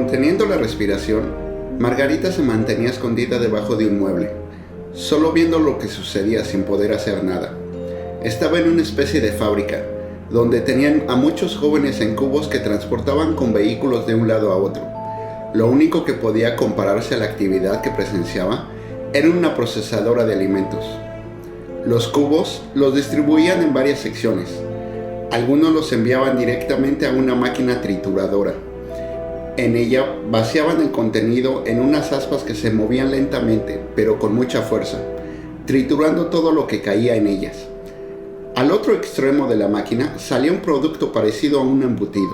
Conteniendo la respiración, Margarita se mantenía escondida debajo de un mueble, solo viendo lo que sucedía sin poder hacer nada. Estaba en una especie de fábrica, donde tenían a muchos jóvenes en cubos que transportaban con vehículos de un lado a otro. Lo único que podía compararse a la actividad que presenciaba era una procesadora de alimentos. Los cubos los distribuían en varias secciones. Algunos los enviaban directamente a una máquina trituradora. En ella vaciaban el contenido en unas aspas que se movían lentamente, pero con mucha fuerza, triturando todo lo que caía en ellas. Al otro extremo de la máquina salía un producto parecido a un embutido.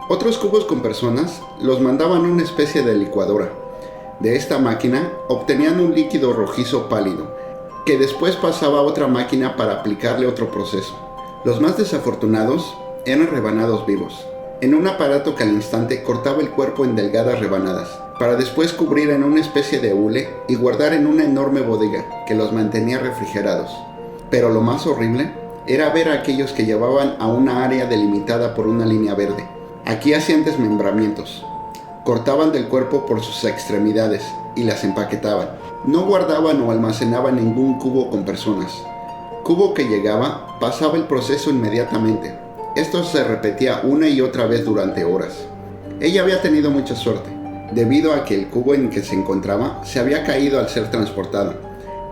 Otros cubos con personas los mandaban a una especie de licuadora. De esta máquina obtenían un líquido rojizo pálido, que después pasaba a otra máquina para aplicarle otro proceso. Los más desafortunados eran rebanados vivos, en un aparato que al instante cortaba el cuerpo en delgadas rebanadas, para después cubrir en una especie de hule y guardar en una enorme bodega que los mantenía refrigerados. Pero lo más horrible era ver a aquellos que llevaban a una área delimitada por una línea verde. Aquí hacían desmembramientos, cortaban del cuerpo por sus extremidades y las empaquetaban. No guardaban o almacenaban ningún cubo con personas. Cubo que llegaba pasaba el proceso inmediatamente. Esto se repetía una y otra vez durante horas. Ella había tenido mucha suerte, debido a que el cubo en que se encontraba se había caído al ser transportado.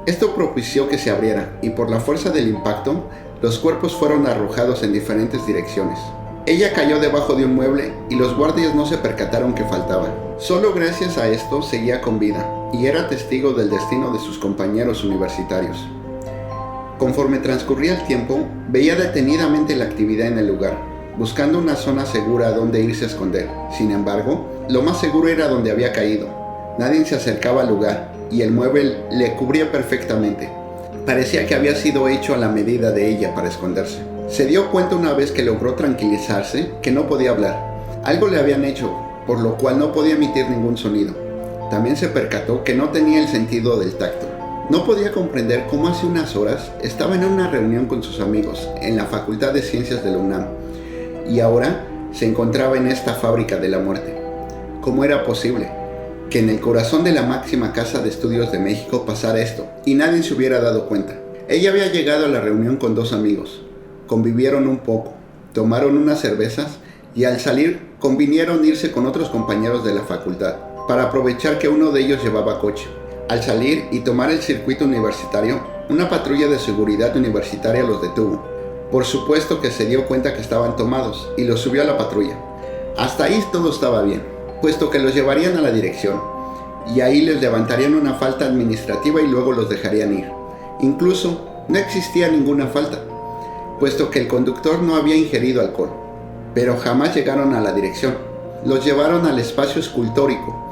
Esto propició que se abriera y por la fuerza del impacto, los cuerpos fueron arrojados en diferentes direcciones. Ella cayó debajo de un mueble y los guardias no se percataron que faltaba. Solo gracias a esto seguía con vida y era testigo del destino de sus compañeros universitarios. Conforme transcurría el tiempo, veía detenidamente la actividad en el lugar, buscando una zona segura donde irse a esconder. Sin embargo, lo más seguro era donde había caído. Nadie se acercaba al lugar y el mueble le cubría perfectamente. Parecía que había sido hecho a la medida de ella para esconderse. Se dio cuenta una vez que logró tranquilizarse que no podía hablar. Algo le habían hecho, por lo cual no podía emitir ningún sonido. También se percató que no tenía el sentido del tacto. No podía comprender cómo hace unas horas estaba en una reunión con sus amigos en la Facultad de Ciencias de la UNAM y ahora se encontraba en esta fábrica de la muerte. ¿Cómo era posible que en el corazón de la máxima casa de estudios de México pasara esto y nadie se hubiera dado cuenta? Ella había llegado a la reunión con dos amigos, convivieron un poco, tomaron unas cervezas y al salir convinieron irse con otros compañeros de la facultad para aprovechar que uno de ellos llevaba coche. Al salir y tomar el circuito universitario, una patrulla de seguridad universitaria los detuvo. Por supuesto que se dio cuenta que estaban tomados y los subió a la patrulla. Hasta ahí todo estaba bien, puesto que los llevarían a la dirección y ahí les levantarían una falta administrativa y luego los dejarían ir. Incluso no existía ninguna falta, puesto que el conductor no había ingerido alcohol. Pero jamás llegaron a la dirección. Los llevaron al espacio escultórico.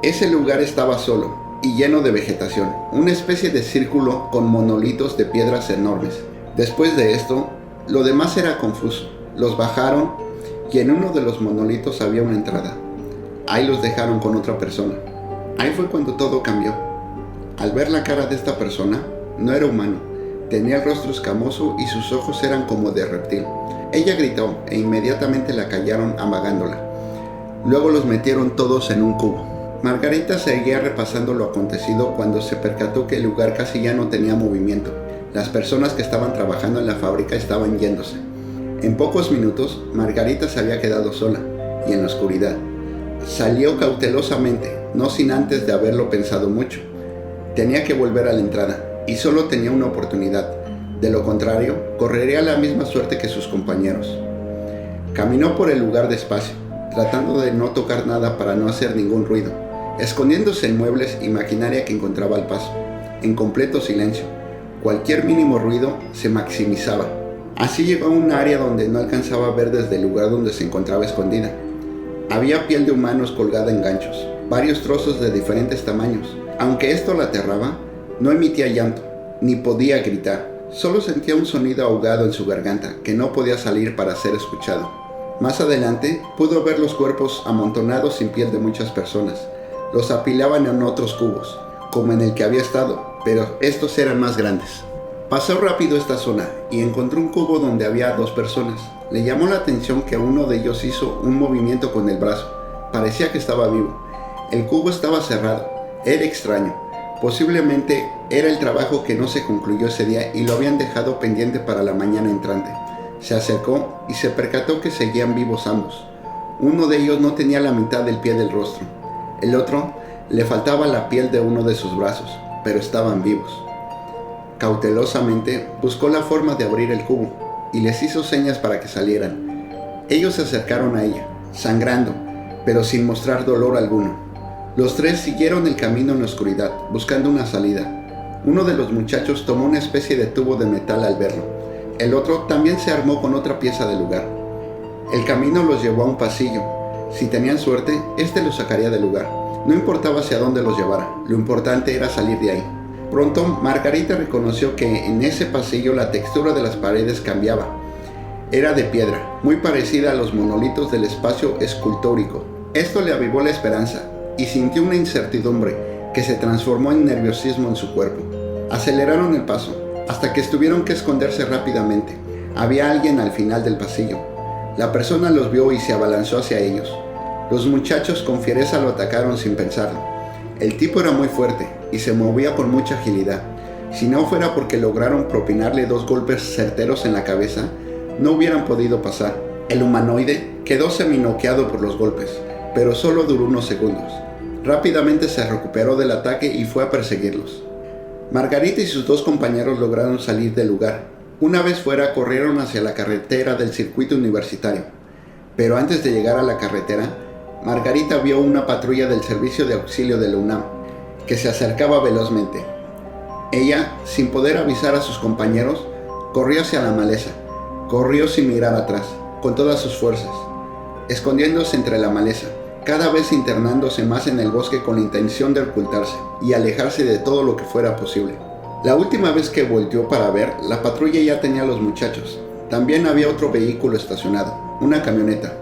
Ese lugar estaba solo y lleno de vegetación, una especie de círculo con monolitos de piedras enormes. Después de esto, lo demás era confuso. Los bajaron y en uno de los monolitos había una entrada. Ahí los dejaron con otra persona. Ahí fue cuando todo cambió. Al ver la cara de esta persona, no era humano. Tenía el rostro escamoso y sus ojos eran como de reptil. Ella gritó e inmediatamente la callaron amagándola. Luego los metieron todos en un cubo. Margarita seguía repasando lo acontecido cuando se percató que el lugar casi ya no tenía movimiento. Las personas que estaban trabajando en la fábrica estaban yéndose. En pocos minutos, Margarita se había quedado sola y en la oscuridad. Salió cautelosamente, no sin antes de haberlo pensado mucho. Tenía que volver a la entrada y solo tenía una oportunidad. De lo contrario, correría la misma suerte que sus compañeros. Caminó por el lugar despacio, tratando de no tocar nada para no hacer ningún ruido, escondiéndose en muebles y maquinaria que encontraba al paso, en completo silencio. Cualquier mínimo ruido se maximizaba. Así llegó a un área donde no alcanzaba a ver desde el lugar donde se encontraba escondida. Había piel de humanos colgada en ganchos, varios trozos de diferentes tamaños. Aunque esto la aterraba, no emitía llanto, ni podía gritar. Solo sentía un sonido ahogado en su garganta que no podía salir para ser escuchado. Más adelante pudo ver los cuerpos amontonados sin piel de muchas personas. Los apilaban en otros cubos, como en el que había estado, pero estos eran más grandes. Pasó rápido esta zona y encontró un cubo donde había dos personas. Le llamó la atención que uno de ellos hizo un movimiento con el brazo, parecía que estaba vivo. El cubo estaba cerrado. Era extraño. Posiblemente era el trabajo que no se concluyó ese día y lo habían dejado pendiente para la mañana entrante. Se acercó y se percató que seguían vivos ambos. Uno de ellos no tenía la mitad del pie del rostro. El otro le faltaba la piel de uno de sus brazos, pero estaban vivos. Cautelosamente buscó la forma de abrir el cubo y les hizo señas para que salieran. Ellos se acercaron a ella, sangrando, pero sin mostrar dolor alguno. Los tres siguieron el camino en la oscuridad, buscando una salida. Uno de los muchachos tomó una especie de tubo de metal al verlo. El otro también se armó con otra pieza del lugar. El camino los llevó a un pasillo. Si tenían suerte, este los sacaría del lugar. No importaba hacia dónde los llevara, lo importante era salir de ahí. Pronto, Margarita reconoció que en ese pasillo la textura de las paredes cambiaba. Era de piedra, muy parecida a los monolitos del espacio escultórico. Esto le avivó la esperanza y sintió una incertidumbre que se transformó en nerviosismo en su cuerpo. Aceleraron el paso, hasta que tuvieron que esconderse rápidamente. Había alguien al final del pasillo. La persona los vio y se abalanzó hacia ellos. Los muchachos con fiereza lo atacaron sin pensarlo. El tipo era muy fuerte y se movía con mucha agilidad. Si no fuera porque lograron propinarle 2 golpes certeros en la cabeza, no hubieran podido pasar. El humanoide quedó seminoqueado por los golpes, pero solo duró unos segundos. Rápidamente se recuperó del ataque y fue a perseguirlos. Margarita y sus 2 compañeros lograron salir del lugar. Una vez fuera, corrieron hacia la carretera del circuito universitario. Pero antes de llegar a la carretera, Margarita vio una patrulla del servicio de auxilio de la UNAM, que se acercaba velozmente. Ella, sin poder avisar a sus compañeros, corrió hacia la maleza. Corrió sin mirar atrás, con todas sus fuerzas, escondiéndose entre la maleza, cada vez internándose más en el bosque con la intención de ocultarse y alejarse de todo lo que fuera posible. La última vez que volteó para ver, la patrulla ya tenía a los muchachos. También había otro vehículo estacionado, una camioneta.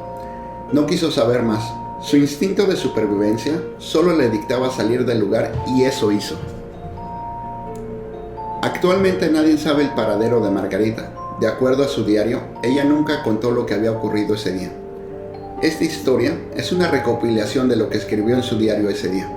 No quiso saber más. Su instinto de supervivencia solo le dictaba salir del lugar y eso hizo. Actualmente nadie sabe el paradero de Margarita. De acuerdo a su diario, ella nunca contó lo que había ocurrido ese día. Esta historia es una recopilación de lo que escribió en su diario ese día.